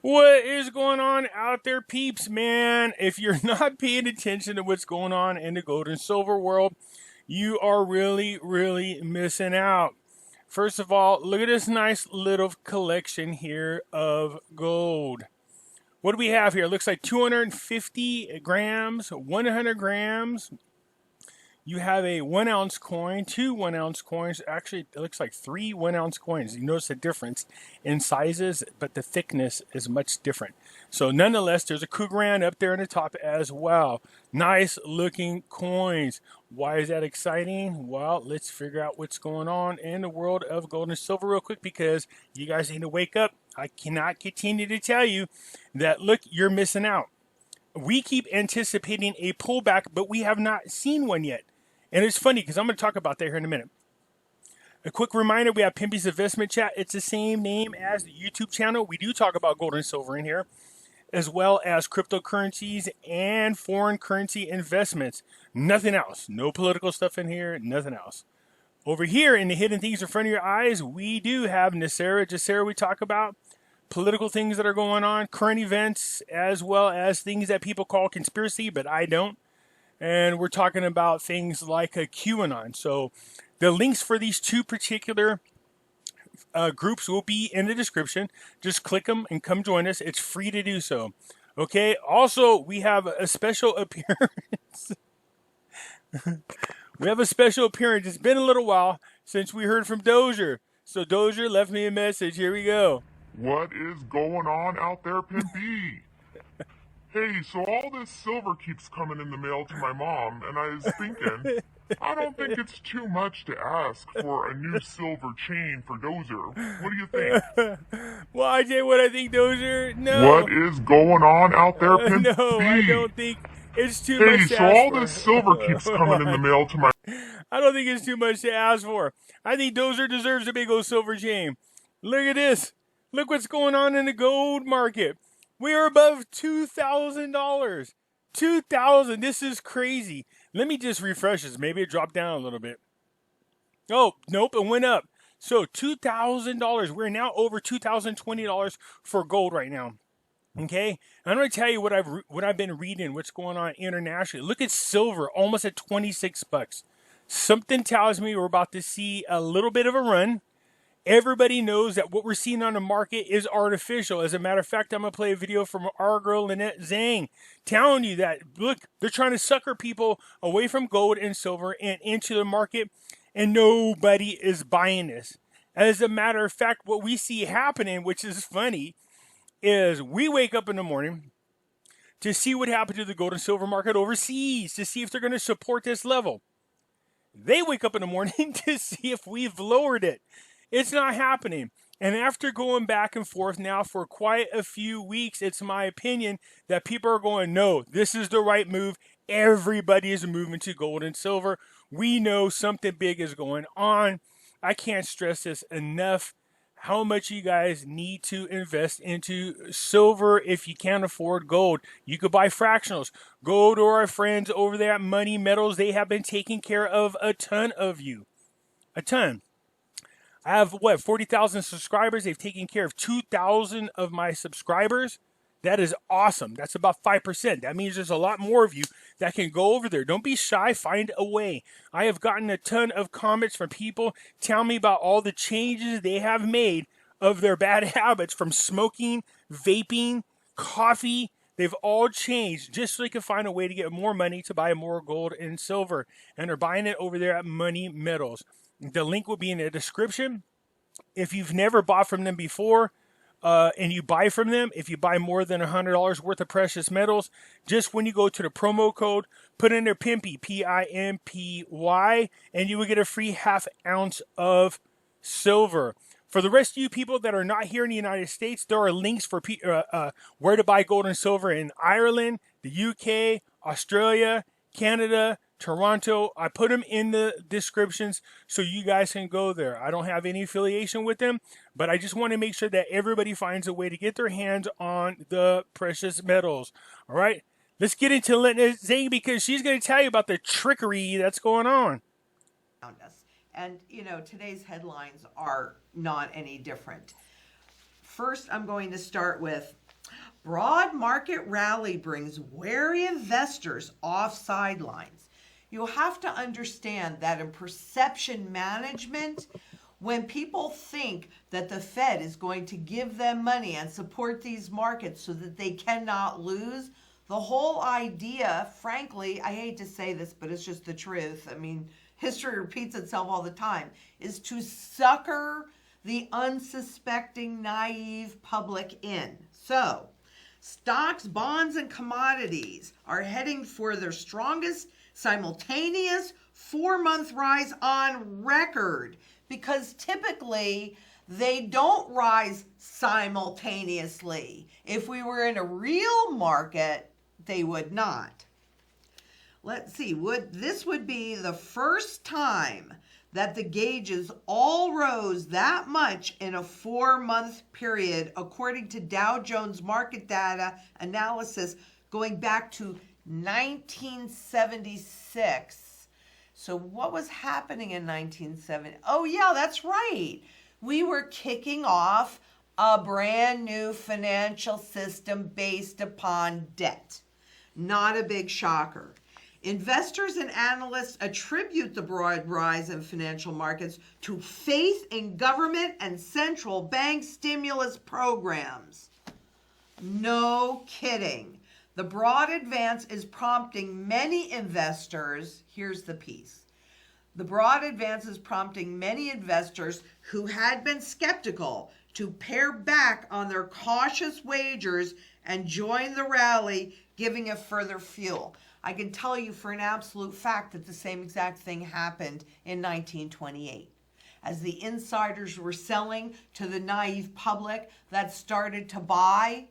What is going on out there, peeps, man? If you're not paying attention to what's going on in the gold and silver world, you are really, really missing out. First of all, look at this nice little collection here of gold. What do we have here? It looks like 250 grams, 100 grams. You have a 1 ounce coin, two 1 ounce coins. Actually, it looks like three 1 ounce coins. You notice the difference in sizes, but the thickness is much different. So nonetheless, there's a Kugran up there in the top as well. Nice looking coins. Why is that exciting? Well, let's figure out what's going on in the world of gold and silver real quick, because you guys need to wake up. I cannot continue to tell you that, look, you're missing out. We keep anticipating a pullback, but we have not seen one yet. And it's funny because I'm going to talk about that here in a minute. A quick reminder, we have Pimpy's Investment Chat. It's the same name as the YouTube channel. We do talk about gold and silver in here, as well as cryptocurrencies and foreign currency investments. Nothing else. No political stuff in here. Nothing else. Over here in the hidden things in front of your eyes, we do have NESARA, GESARA we talk about. Political things that are going on, current events, as well as things that people call conspiracy, but I don't. And we're talking about things like a QAnon. So the links for these two particular groups will be in the description. Just click them and come join us. It's free to do so. Okay. Also, we have a special appearance. We have a special appearance. It's been a little while since we heard from Dozier. So Dozier left me a message. Here we go. What is going on out there, Pimpy? Hey, so all this silver keeps coming in the mail to my mom, and I was thinking, I don't think it's too much to ask for a new silver chain for Dozier. What do you think? Well, I tell you what I think, Dozier. No. What is going on out there, Pimpy? No, I don't think it's too much to ask for. Hey, so all this silver keeps coming in the mail to my... I don't think it's too much to ask for. I think Dozier deserves a big old silver chain. Look at this. Look what's going on in the gold market. We are above $2,000. $2,000. This is crazy. Let me just refresh this. Maybe it dropped down a little bit. Oh, nope, it went up. So $2,000. We're now over $2,020 for gold right now. Okay, and I'm going to tell you what I've been reading. What's going on internationally? Look at silver, almost at 26 bucks. Something tells me we're about to see a little bit of a run. Everybody knows that what we're seeing on the market is artificial. As a matter of fact, I'm going to play a video from our girl, Lynette, Zang, telling you that, look, they're trying to sucker people away from gold and silver and into the market, and nobody is buying this. As a matter of fact, what we see happening, which is funny, is we wake up in the morning to see what happened to the gold and silver market overseas, to see if they're going to support this level. They wake up in the morning to see if we've lowered it. It's not happening. And after going back and forth now for quite a few weeks, it's my opinion that people are going, no, this is the right move. Everybody is moving to gold and silver. We know something big is going on. I can't stress this enough, how much you guys need to invest into silver if you can't afford gold. You could buy fractionals. Go to our friends over there at Money Metals. They have been taking care of a ton of you. A ton. I have, 40,000 subscribers. They've taken care of 2,000 of my subscribers. That is awesome. That's about 5%. That means there's a lot more of you that can go over there. Don't be shy. Find a way. I have gotten a ton of comments from people telling me about all the changes they have made of their bad habits, from smoking, vaping, coffee. They've all changed just so they can find a way to get more money to buy more gold and silver. And they're buying it over there at Money Metals. The link will be in the description. If you've never bought from them before, and you buy from them, if you buy more than $100 worth of precious metals, just when you go to the promo code, put in there Pimpy, Pimpy, and you will get a free ½ ounce of silver. For the rest of you people that are not here in the United States, there are links for where to buy gold and silver in Ireland, the UK, Australia, Canada, Toronto. I put them in the descriptions so you guys can go there. I don't have any affiliation with them, but I just want to make sure that everybody finds a way to get their hands on the precious metals. All right, let's get into Lynette Zang, because she's going to tell you about the trickery that's going on. And, you know, today's headlines are not any different. First, I'm going to start with Broad market rally brings wary investors off sidelines. You have to understand that in perception management, when people think that the Fed is going to give them money and support these markets so that they cannot lose, the whole idea, frankly, I hate to say this, but it's just the truth. I mean, history repeats itself all the time, is to sucker the unsuspecting, naive public in. So, stocks, bonds, and commodities are heading for their strongest simultaneous 4-month rise on record, because typically they don't rise simultaneously. If we were in a real market, they would not. Let's see, this would be the first time that the gauges all rose that much in a 4-month period, according to Dow Jones market data analysis going back to 1976. So what was happening in 1970? Oh yeah, that's right. We were kicking off a brand new financial system based upon debt. Not a big shocker. Investors and analysts attribute the broad rise in financial markets to faith in government and central bank stimulus programs. No kidding. The broad advance is prompting many investors, here's the piece. The broad advance is prompting many investors who had been skeptical to pare back on their cautious wagers and join the rally, giving it further fuel. I can tell you for an absolute fact that the same exact thing happened in 1928. As the insiders were selling to the naive public that started to buy,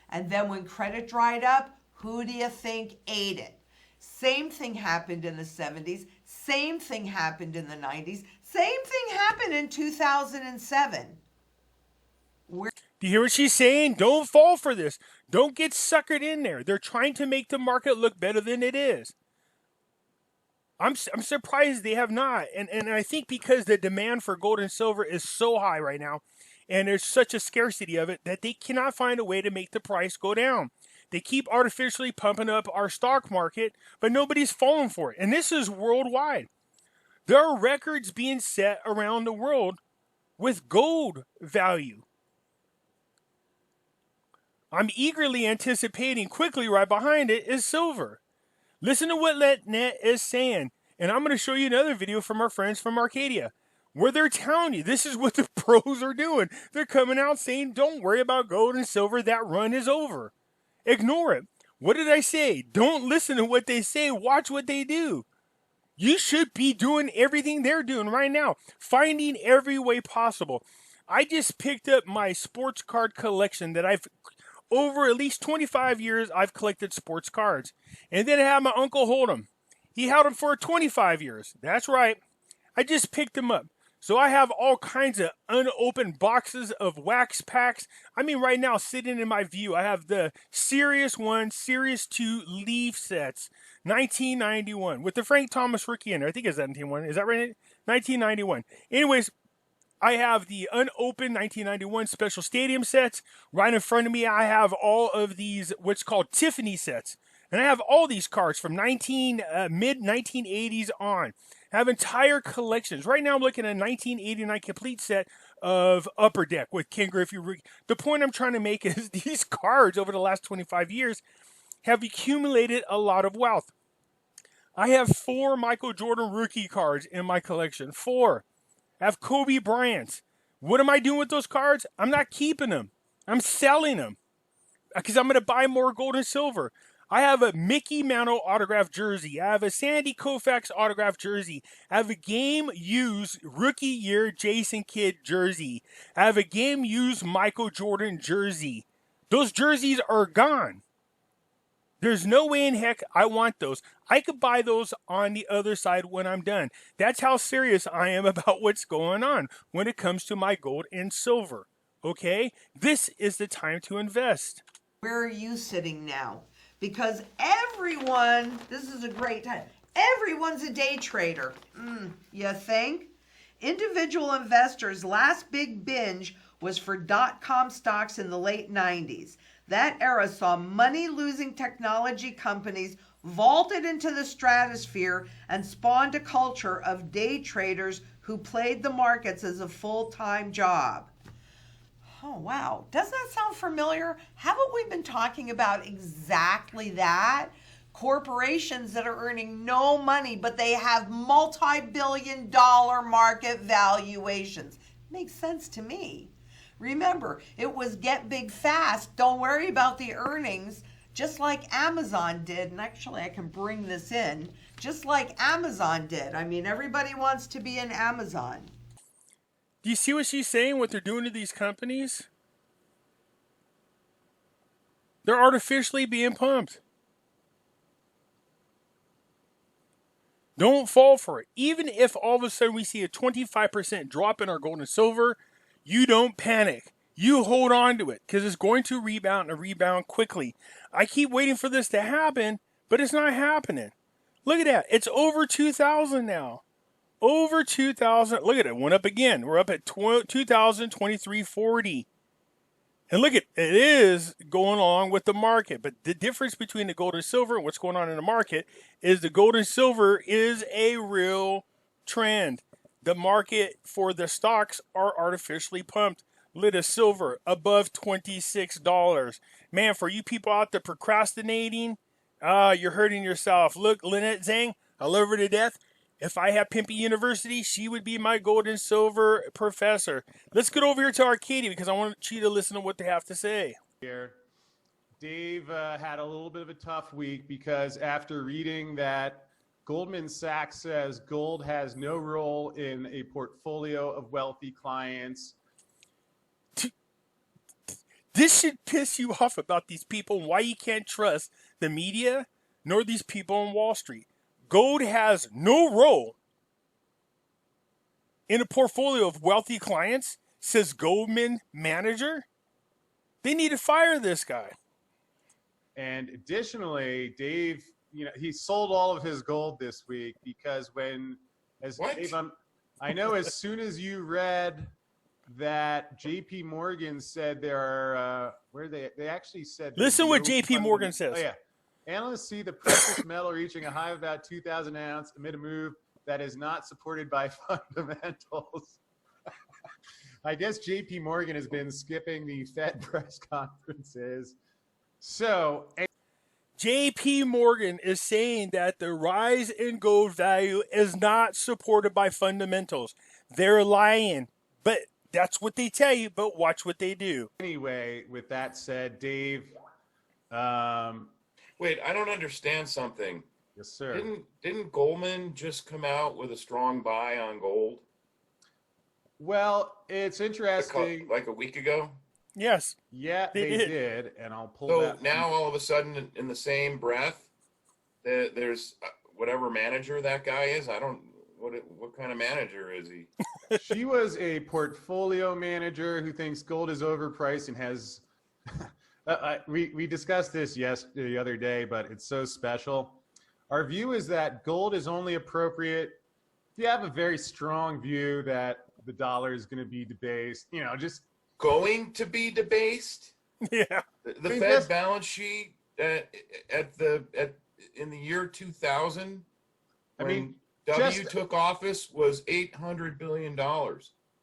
and then when credit dried up, who do you think ate it? Same thing happened in the 70s. Same thing happened in the 90s. Same thing happened in 2007. Do you hear what she's saying? Don't fall for this. Don't get suckered in there. They're trying to make the market look better than it is. I'm surprised they have not. And I think because the demand for gold and silver is so high right now, and there's such a scarcity of it, that they cannot find a way to make the price go down. They keep artificially pumping up our stock market, but nobody's falling for it. And this is worldwide. There are records being set around the world with gold value. I'm eagerly anticipating quickly right behind it is silver. Listen to what Lynette is saying. And I'm going to show you another video from our friends from Arcadia, where they're telling you this is what the pros are doing. They're coming out saying, don't worry about gold and silver. That run is over. Ignore it. What did I say? Don't listen to what they say. Watch what they do. You should be doing everything they're doing right now, finding every way possible. I just picked up my sports card collection that over at least 25 years, I've collected sports cards. And then I had my uncle hold them. He held them for 25 years. That's right. I just picked them up. So I have all kinds of unopened boxes of wax packs. I mean, right now, sitting in my view, I have the Series 1, Series 2 Leaf sets, 1991, with the Frank Thomas rookie in there. I think it's 1991. Is that right? 1991. Anyways, I have the unopened 1991 special stadium sets. Right in front of me, I have all of these, what's called Tiffany sets. And I have all these cards from mid-1980s on. I have entire collections. Right now, I'm looking at a 1989 complete set of Upper Deck with Ken Griffey. The point I'm trying to make is these cards over the last 25 years have accumulated a lot of wealth. I have 4 Michael Jordan rookie cards in my collection. 4. I have Kobe Bryant's. What am I doing with those cards? I'm not keeping them. I'm selling them because I'm going to buy more gold and silver. I have a Mickey Mantle autographed jersey. I have a Sandy Koufax autographed jersey. I have a game-used rookie year Jason Kidd jersey. I have a game-used Michael Jordan jersey. Those jerseys are gone. There's no way in heck I want those. I could buy those on the other side when I'm done. That's how serious I am about what's going on when it comes to my gold and silver. Okay? This is the time to invest. Where are you sitting now? Because everyone, this is a great time, everyone's a day trader. You think? Individual investors' last big binge was for dot-com stocks in the late 90s. That era saw money-losing technology companies vaulted into the stratosphere and spawned a culture of day traders who played the markets as a full-time job. Oh, wow. Doesn't that sound familiar? Haven't we been talking about exactly that? Corporations that are earning no money, but they have multi-billion-dollar market valuations. Makes sense to me. Remember, it was get big fast. Don't worry about the earnings, just like Amazon did. And actually, I can bring this in. Just like Amazon did. I mean, everybody wants to be in Amazon. Do you see what she's saying, what they're doing to these companies? They're artificially being pumped. Don't fall for it. Even if all of a sudden we see a 25% drop in our gold and silver, you don't panic. You hold on to it because it's going to rebound and rebound quickly. I keep waiting for this to happen, but it's not happening. Look at that. It's over 2,000 now. Over 2,000. Look at it. Went up again. We're up at 2,023.40. And look at it is going along with the market. But the difference between the gold and silver and what's going on in the market is the gold and silver is a real trend. The market for the stocks are artificially pumped. Look at silver above $26. Man, for you people out there procrastinating, you're hurting yourself. Look, Lynette, Zang, I love her to death. If I had Pimpy University, she would be my gold and silver professor. Let's get over here to Arcadia because I want you to listen to what they have to say. Here, Dave had a little bit of a tough week because after reading that Goldman Sachs says gold has no role in a portfolio of wealthy clients. This should piss you off about these people and why you can't trust the media nor these people on Wall Street. Gold has no role in a portfolio of wealthy clients, says Goldman manager. They need to fire this guy. And additionally, Dave, he sold all of his gold this week because Dave, I know as soon as you read that JP Morgan said there are, they actually said. Listen what JP Morgan says. Oh, yeah. Analysts see the precious metal reaching a high of about 2,000 ounce amid a move that is not supported by fundamentals. I guess JP Morgan has been skipping the Fed press conferences. So JP Morgan is saying that the rise in gold value is not supported by fundamentals. They're lying, but that's what they tell you, but watch what they do. Anyway, with that said, Dave, wait, I don't understand something. Yes, sir. Didn't Goldman just come out with a strong buy on gold? Well, it's interesting. Like a week ago? Yes. Yeah, they did, and I'll pull that. So now all of a sudden, in the same breath, there's whatever manager that guy is. I don't. What kind of manager is he? She was a portfolio manager who thinks gold is overpriced and has. We discussed this the other day, but it's so special. Our view is that gold is only appropriate if you have a very strong view that the dollar is going to be debased. Just going to be debased. Yeah. The Fed balance sheet in the year 2000, when W took office, was $800 billion.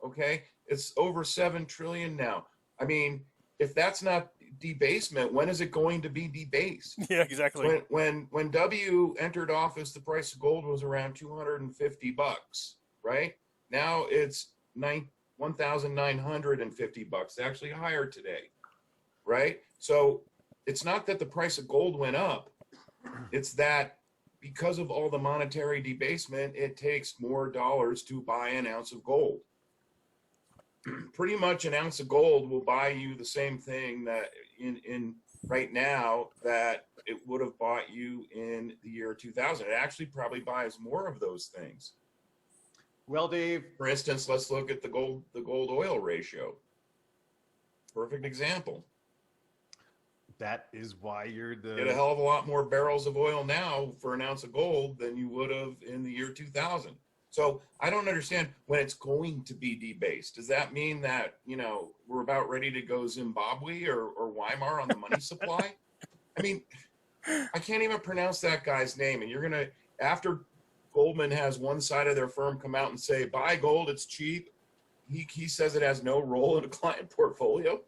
Okay, it's over $7 trillion now. I mean, if that's not debasement, when is it going to be debased? Yeah, exactly. When W entered office, the price of gold was around $250, right? Now it's $1,950, actually higher today, right? So it's not that the price of gold went up, it's that because of all the monetary debasement, it takes more dollars to buy an ounce of gold. Pretty much an ounce of gold will buy you the same thing that in right now that it would have bought you in the year 2000. It actually probably buys more of those things. Well, Dave, for instance, let's look at the gold oil ratio. Perfect example. That is why you're get a hell of a lot more barrels of oil now for an ounce of gold than you would have in the year 2000. So I don't understand when it's going to be debased. Does that mean that, we're about ready to go Zimbabwe or Weimar on the money supply? I mean, I can't even pronounce that guy's name. And you're going to, after Goldman has one side of their firm come out and say, buy gold, it's cheap. He says it has no role in a client portfolio.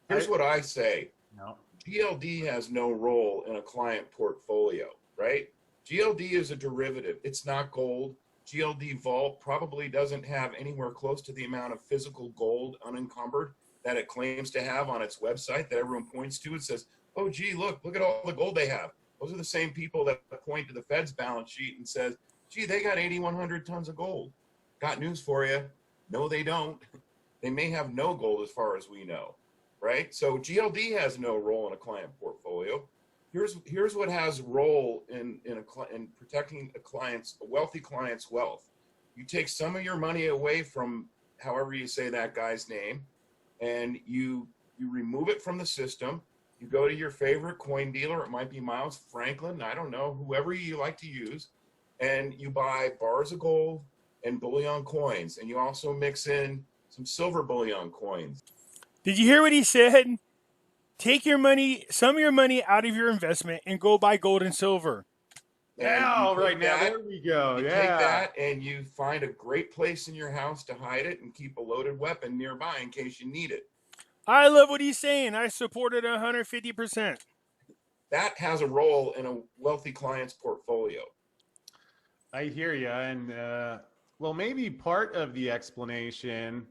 Here's what I say. No. GLD has no role in a client portfolio, right? GLD is a derivative. It's not gold. GLD Vault probably doesn't have anywhere close to the amount of physical gold unencumbered that it claims to have on its website that everyone points to. It says, oh, gee, look at all the gold they have. Those are the same people that point to the Fed's balance sheet and says, gee, they got 8,100 tons of gold. Got news for you. No, they don't. They may have no gold as far as we know, right? So GLD has no role in a client portfolio. Here's what has role in protecting a wealthy client's wealth. You take some of your money away from however you say that guy's name, and you remove it from the system. You go to your favorite coin dealer. It might be Miles Franklin. I don't know, whoever you like to use, and you buy bars of gold and bullion coins, and you also mix in some silver bullion coins. Did you hear what he said? Take your money, some of your money out of your investment and go buy gold and silver. Yeah, right now, there we go. You Yeah. take that and you find a great place in your house to hide it and keep a loaded weapon nearby in case you need it. I love what he's saying. I support it 150%. That has a role in a wealthy client's portfolio. I hear you. And, well, maybe part of the explanation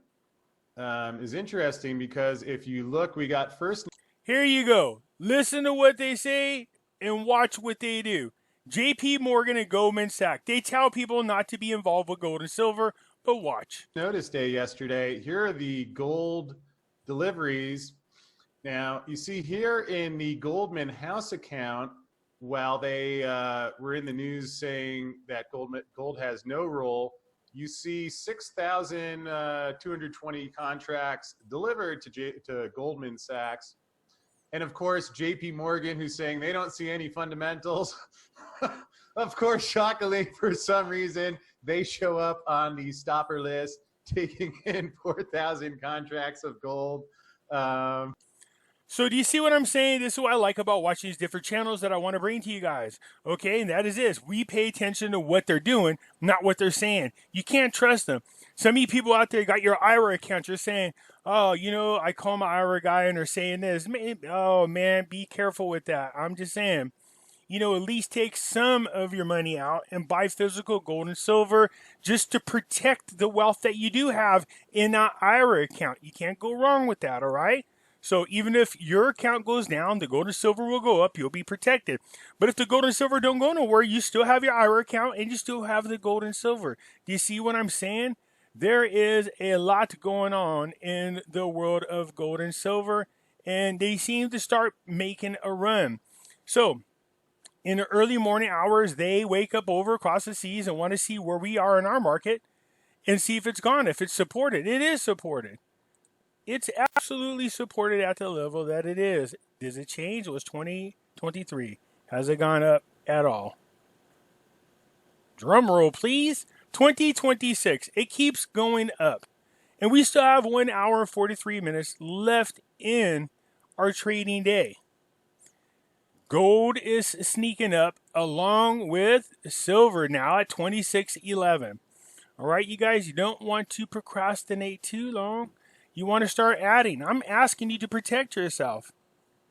is interesting because if you look, we got first. Here you go. Listen to what they say and watch what they do. J.P. Morgan and Goldman Sachs. They tell people not to be involved with gold and silver, but watch. Notice day yesterday. Here are the gold deliveries. Now, you see here in the Goldman House account, while they were in the news saying that gold has no role, you see 6,220 contracts delivered to Goldman Sachs. And of course, JP Morgan, who's saying they don't see any fundamentals. Of course, shockingly, for some reason, they show up on the stopper list, taking in 4,000 contracts of gold. So do you see what I'm saying? This is what I like about watching these different channels that I want to bring to you guys. Okay, and that is this. We pay attention to what they're doing, not what they're saying. You can't trust them. Some of you people out there got your IRA account. You're saying, oh, I call my IRA guy and they're saying this. Oh, man, be careful with that. I'm just saying, at least take some of your money out and buy physical gold and silver just to protect the wealth that you do have in that IRA account. You can't go wrong with that, all right? So even if your account goes down, the gold and silver will go up. You'll be protected. But if the gold and silver don't go nowhere, you still have your IRA account and you still have the gold and silver. Do you see what I'm saying? There is a lot going on in the world of gold and silver, and they seem to start making a run. So in the early morning hours, they wake up over across the seas and want to see where we are in our market and see if it's gone, if it's supported. It is supported. It's absolutely supported at the level that it is. Does it change? It was 2023. Has it gone up at all? Drum roll, please. 2026. It keeps going up. And we still have 1 hour and 43 minutes left in our trading day. Gold is sneaking up along with silver now at 26.11. All right, you guys, you don't want to procrastinate too long. You want to start adding. I'm asking you to protect yourself.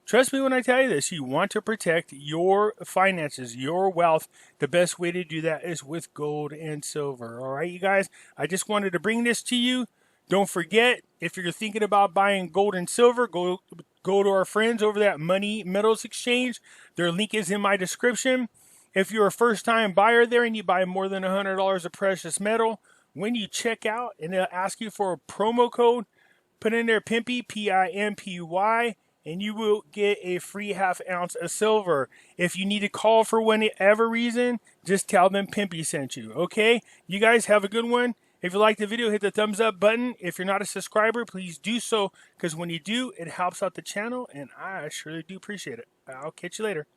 Trust me when I tell you this. You want to protect your finances, your wealth. The best way to do that is with gold and silver. All right, you guys? I just wanted to bring this to you. Don't forget, if you're thinking about buying gold and silver, go to our friends over at Money Metals Exchange. Their link is in my description. If you're a first-time buyer there and you buy more than $100 of precious metal, when you check out and they'll ask you for a promo code, put in there Pimpy, P-I-M-P-Y, and you will get a free ½ ounce of silver. If you need to call for whatever reason, just tell them Pimpy sent you, okay? You guys have a good one. If you like the video, hit the thumbs up button. If you're not a subscriber, please do so, because when you do, it helps out the channel, and I surely do appreciate it. I'll catch you later.